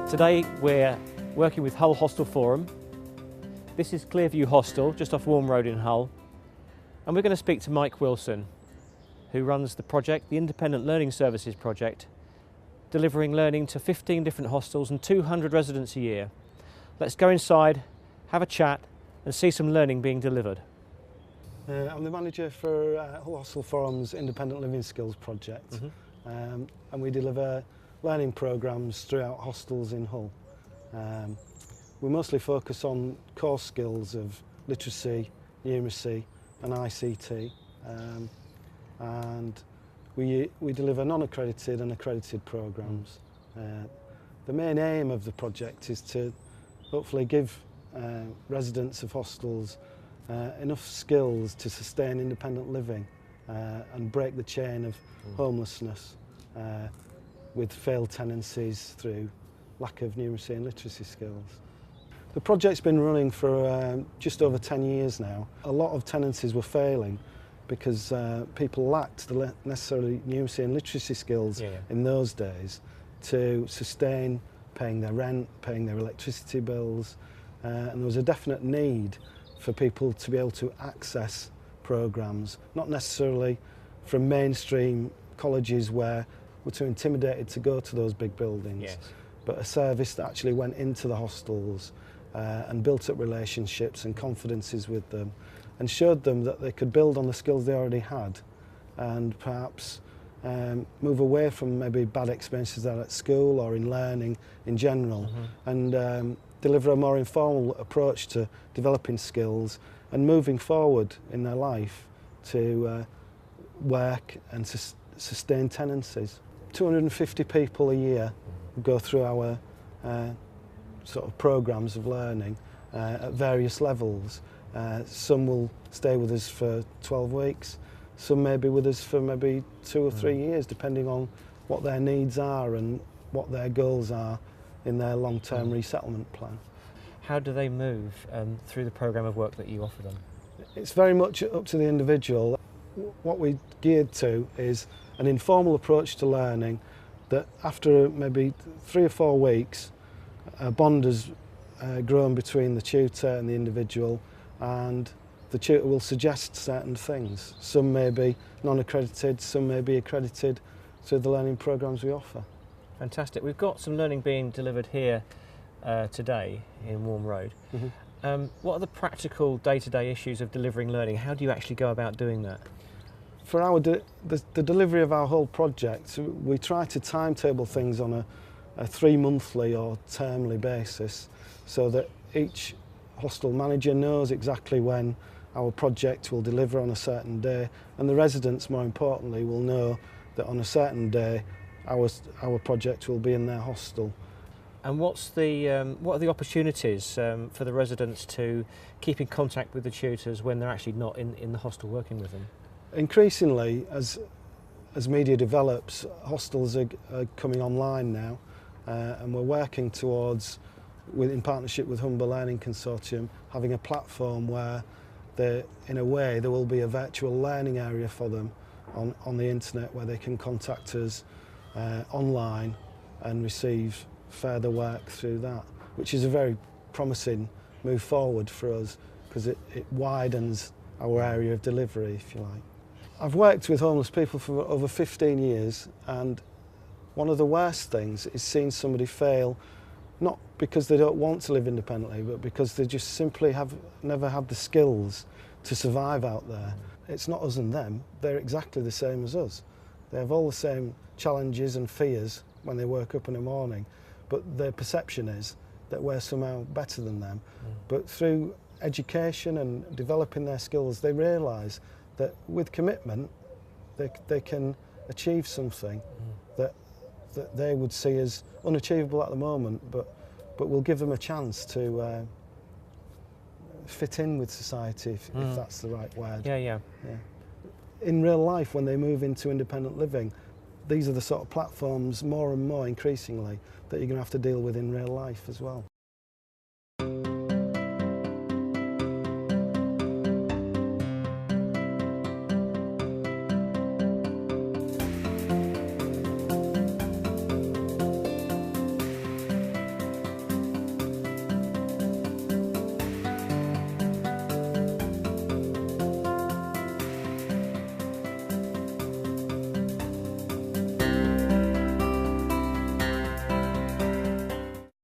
Today we're working with Hull Hostel Forum. This is Clearview Hostel, just off Warm Road in Hull. And we're going to speak to Mike Wilson, who runs the project, the Independent Learning Services project, delivering learning to 15 different hostels and 200 residents a year. Let's go inside, have a chat and see some learning being delivered. I'm the manager for Hull Hostel Forum's Independent Living Skills project, and we deliver learning programmes throughout hostels in Hull. We mostly focus on core skills of literacy, numeracy and ICT, and we deliver non-accredited and accredited programmes. The main aim of the project is to hopefully give residents of hostels enough skills to sustain independent living and break the chain of homelessness with failed tenancies through lack of numeracy and literacy skills. The project's been running for just over 10 years now. A lot of tenancies were failing because people lacked the necessary numeracy and literacy skills in those days to sustain paying their rent, paying their electricity bills, and there was a definite need for people to be able to access programmes, not necessarily from mainstream colleges where we're too intimidated to go to those big buildings, but a service that actually went into the hostels and built up relationships and confidences with them and showed them that they could build on the skills they already had and perhaps move away from maybe bad experiences there at school or in learning in general and deliver a more informal approach to developing skills and moving forward in their life to work and sustain tenancies. 250 people a year go through our sort of programmes of learning at various levels. Some will stay with us for 12 weeks, some may be with us for maybe 2 or 3 years, depending on what their needs are and what their goals are in their long-term resettlement plan. How do they move through the programme of work that you offer them? It's very much up to the individual. What we geared to is an informal approach to learning that after maybe 3 or 4 weeks, a bond has grown between the tutor and the individual, and the tutor will suggest certain things. Some may be non-accredited, some may be accredited through the learning programmes we offer. Fantastic. We've got some learning being delivered here today in Warm Road. What are the practical day-to-day issues of delivering learning? How do you actually go about doing that? For the delivery of our whole project, we try to timetable things on a 3-monthly or termly basis so that each hostel manager knows exactly when our project will deliver on a certain day, and the residents, more importantly, will know that on a certain day our project will be in their hostel. And what are the opportunities for the residents to keep in contact with the tutors when they're actually not in the hostel working with them? Increasingly, as media develops, hostels are coming online now, and we're working towards, in partnership with Humber Learning Consortium, having a platform where in a way there will be a virtual learning area for them on the internet where they can contact us online and receive further work through that, which is a very promising move forward for us because it widens our area of delivery, if you like. I've worked with homeless people for over 15 years, and one of the worst things is seeing somebody fail, not because they don't want to live independently, but because they just simply have never had the skills to survive out there. It's not us and them, they're exactly the same as us. They have all the same challenges and fears when they wake up in the morning, but their perception is that we're somehow better than them. But through education and developing their skills, they realise that with commitment they can achieve something that they would see as unachievable at the moment, but will give them a chance to fit in with society, if that's the right word. Yeah. In real life, when they move into independent living, these are the sort of platforms more and more increasingly that you're going to have to deal with in real life as well.